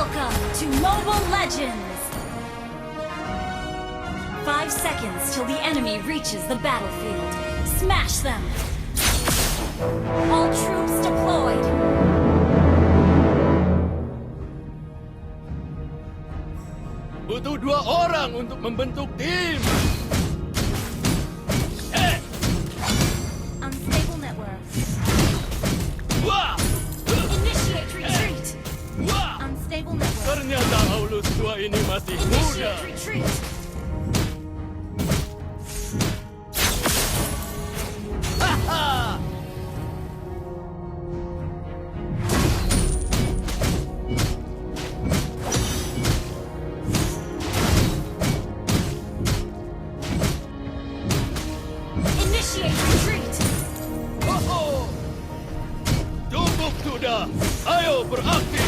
Welcome to Mobile Legends! 5 seconds till the enemy reaches the battlefield. Smash them! All troops deployed! Butuh 2 orang untuk membentuk tim. Unstable network. Wah! Initiate retreat! Wah! Unstable network. Ternyata Aulus tua ini masih muda. Initiate retreat! Haha! Initiate retreat! Oh, cukup sudah. Ayo beraksi.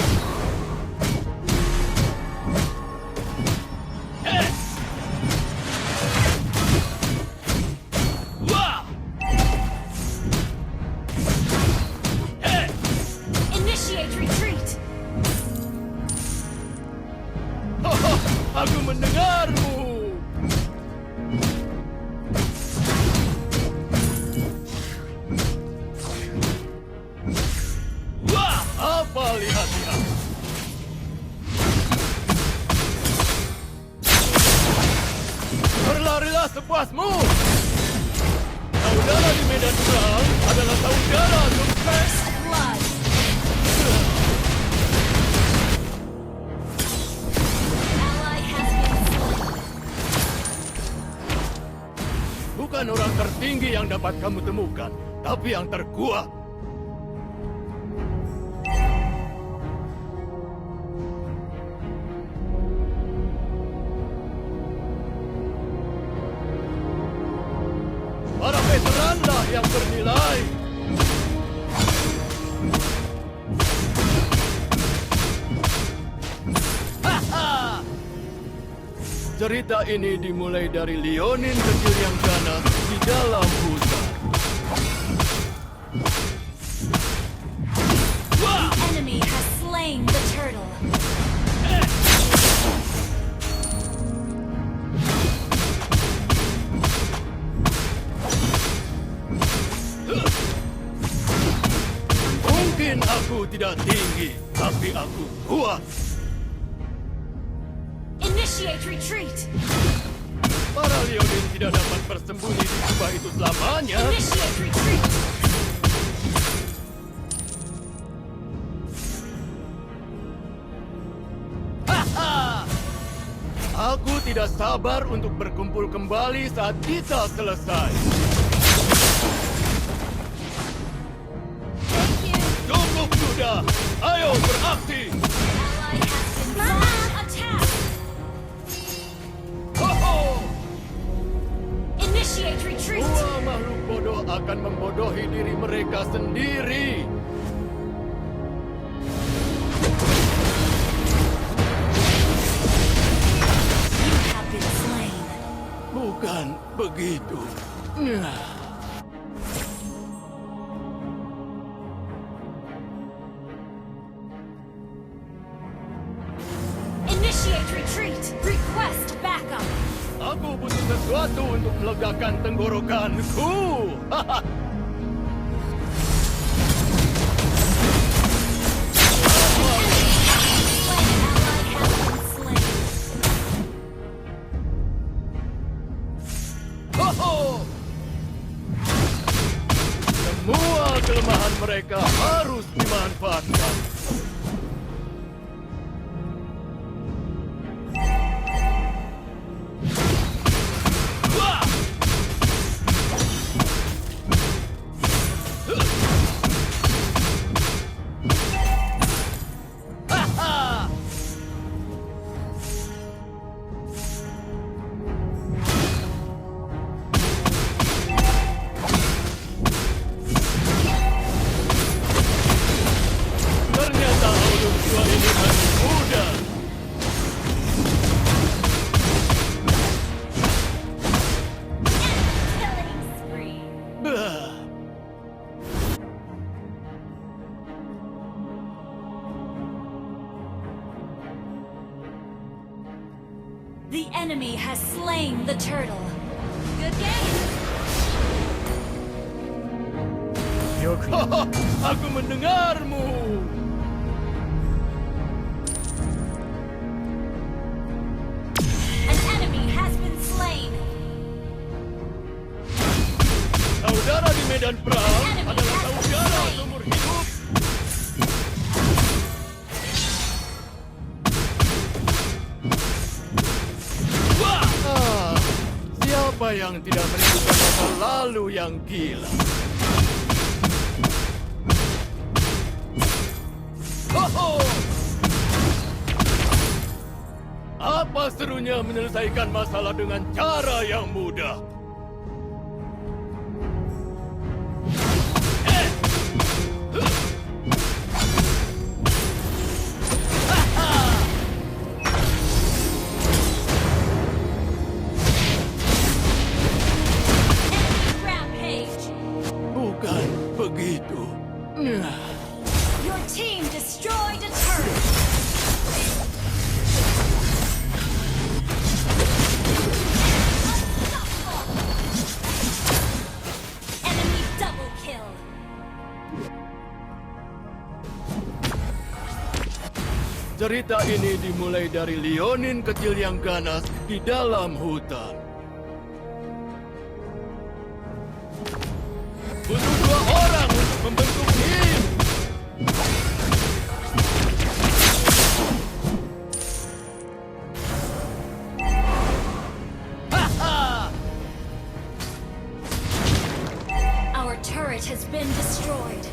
Wah! Initiate retreat! Aku mendengarmu. Wah, apa lihat-lihat. Berlarilah sepuasmu. Saudara di medan perang adalah saudara sukses. Blood! Ally has been slain. Bukan orang tertinggi yang dapat kamu temukan, tapi yang terkuat. Para veteranlah yang bernilai. Haha! Cerita ini dimulai dari Leonin kecil yang ganas di dalam hutan. Wah! Enemy has slain the turtle. Mungkin aku tidak tinggi, tapi aku kuat. Initiate retreat! Para Leonin tidak dapat bersembunyi di kubah itu selamanya. Initiate retreat! Haha! Aku tidak sabar untuk berkumpul kembali saat kita selesai. Thank you! Cukup sudah! Ayo beraksi! Ally has been slain. Attack! Ho-ho! Initiate retreat! Dua makhluk bodoh akan membodohi diri mereka sendiri. You have been slain. Bukan begitu. Nah. Initiate retreat! Request backup! Aku butuh sesuatu untuk melegakan tenggorokanku. Haha. Ally has been slain. Ho-ho! Semua kelemahan mereka harus dimanfaatkan. Wah! Haha! The enemy has slain the turtle. Good game. Aku mendengarmu. An enemy has been slain. Saudara di medan perang adalah saudara seumur hidup. Siapa yang tidak merindukan masa lalu yang gila? Apa serunya menyelesaikan masalah dengan cara yang mudah? Rampage. Bukan begitu. Your team destroyed a turret. Enemy double kill. Cerita ini dimulai dari Leonin kecil yang ganas di dalam hutan. Butuh 2 orang untuk membentuk tim. Our turret has been destroyed.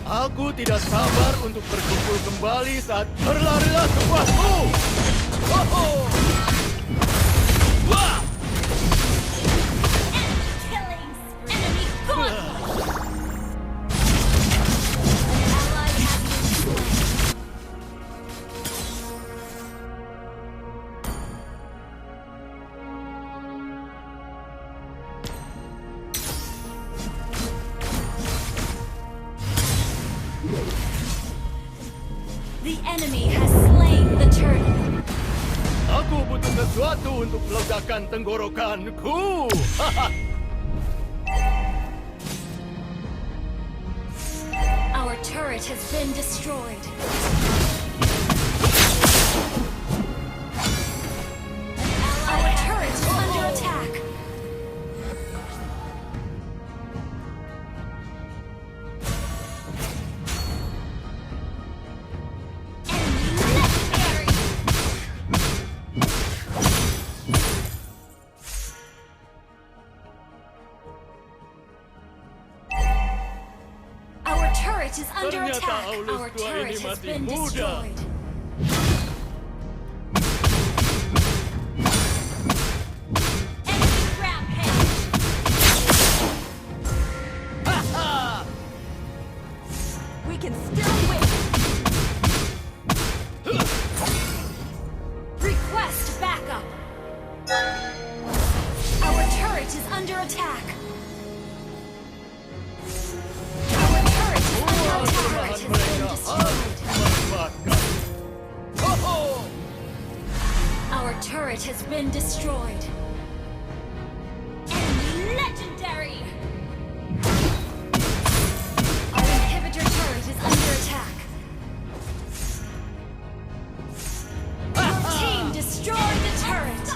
Aku tidak sabar untuk berkumpul kembali saat berlarilah sebuahku. Wah! Enemy killing. Enemy gone. Ally has been slain. The enemy has slain the turtle. Aku butuh sesuatu untuk melegakan tenggorokanku. Our turret has been destroyed. Our turret is under attack. Is under Ternyata attack. Aulus Our tua turret ini has masih been muda. destroyed. Enemy rampage. We can still win. Request backup. Our turret is under attack. Kelemahan mereka harus dimanfaatkan. Our turret has been destroyed. Enemy legendary! Our inhibitor turret is under attack. Your team destroyed the turret!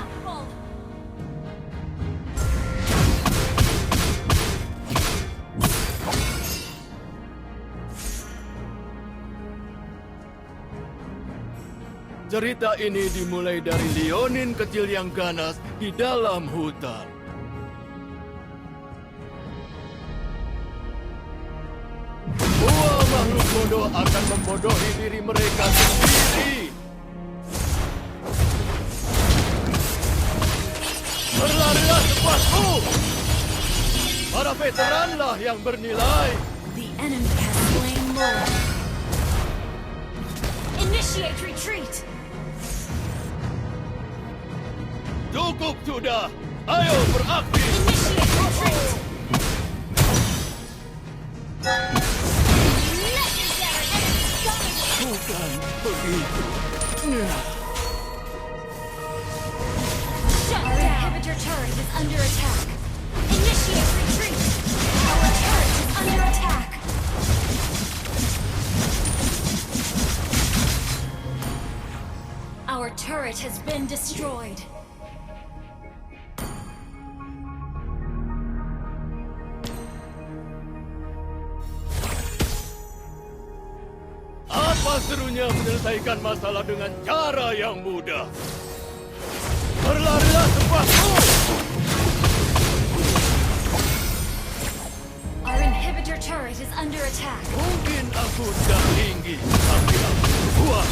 Cerita ini dimulai dari Leonin kecil yang ganas di dalam hutan. Dua makhluk bodoh akan membodohi diri mereka sendiri. Berlarilah cepatku! Para veteranlah yang bernilai. The enemy has slain more. Initiate retreat! Cukup sudah! Ayo beraktif! Initiate retreat! Legendary enemy coming! Bukan begitu. Shut down. Inhibitor turret is under attack. Initiate retreat. Our turret is under attack. Our turret has been destroyed. Apa serunya menyelesaikan masalah dengan cara yang mudah? Berlarilah cepatmu! Our inhibitor turret is under attack. Mungkin aku sudah tinggi, tapi aku kuat.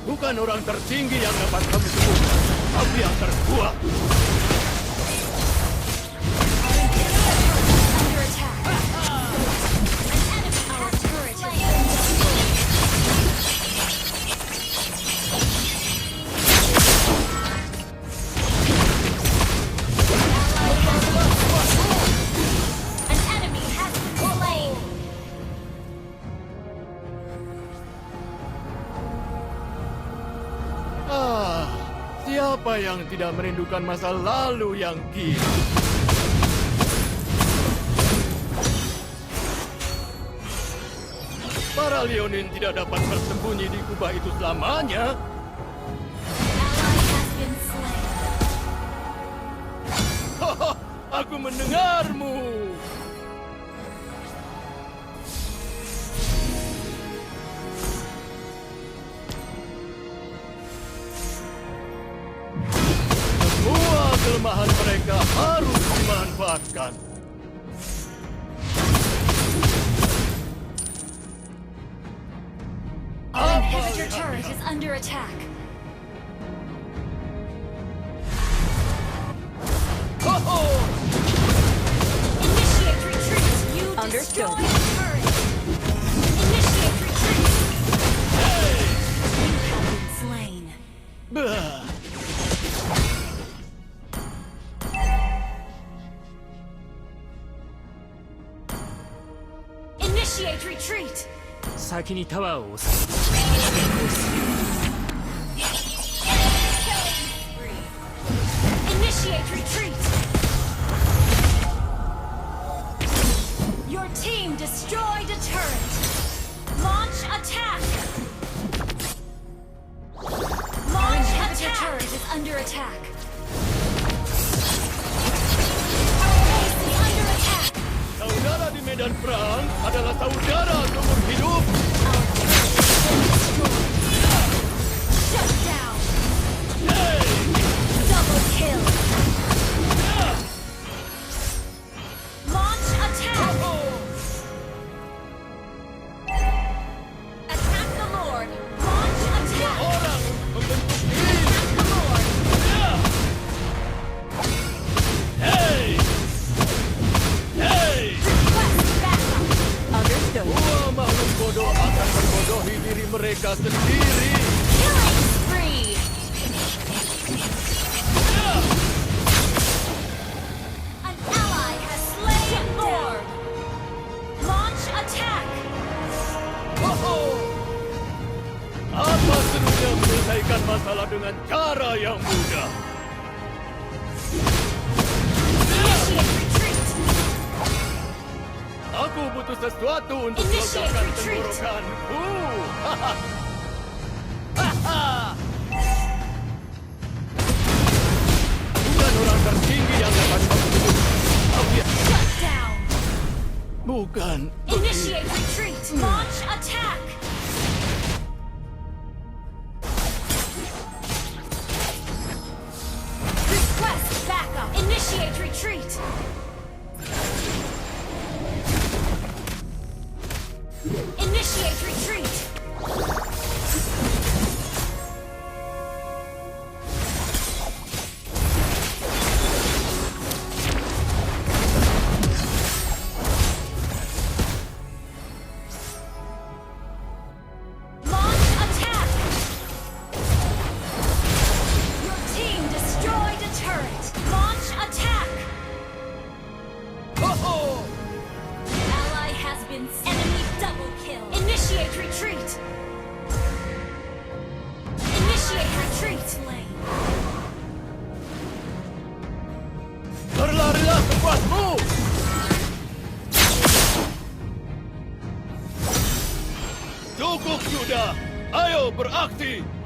Bukan orang tertinggi yang dapat kami temukan, tapi yang terkuat. Under attack. An enemy. Our turret has been destroyed. An enemy has been slain. Siapa yang tidak merindukan masa lalu yang kini? Para Leonin tidak dapat bersembunyi di kubah itu selamanya. Ally has been slain. Haha, aku mendengarmu. Semua kelemahan mereka harus dimanfaatkan. Our inhibitor turret is under attack. Ho-ho! Initiate retreat. You Understood. destroy the turret. Initiate retreat. You have been slain. Bah. Initiate retreat. 先にタワーを押す。 Initiate retreat. Your team destroyed a turret. Launch attack. Launch attack. Turret is under attack. Our base is under attack. Saudara di medan perang adalah saudara seumur hidup. Our turret has been destroyed. Shut down. Double kill. Launch attack. Attack the Lord. Launch attack. Orang membentuk tim. Attack the Lord. Hey! Hey! Request backup. Understood. Dua makhluk bodoh akan membodohi diri mereka sendiri. Killing spree. An ally has slain Lord. Launch attack. Ho-ho! Apa serunya menyelesaikan masalah dengan cara yang mudah? Initiate retreat. Aku butuh sesuatu untuk Initiate melegakan retreat. tenggorokanku. Haha. Haha. Bukan orang tertinggi yang dapat membunuh. Shut down. Bukan. Initiate retreat. Launch attack. Request backup. Initiate retreat. Initiate retreat. Launch attack. Your team destroyed a turret. Launch attack. beraksi!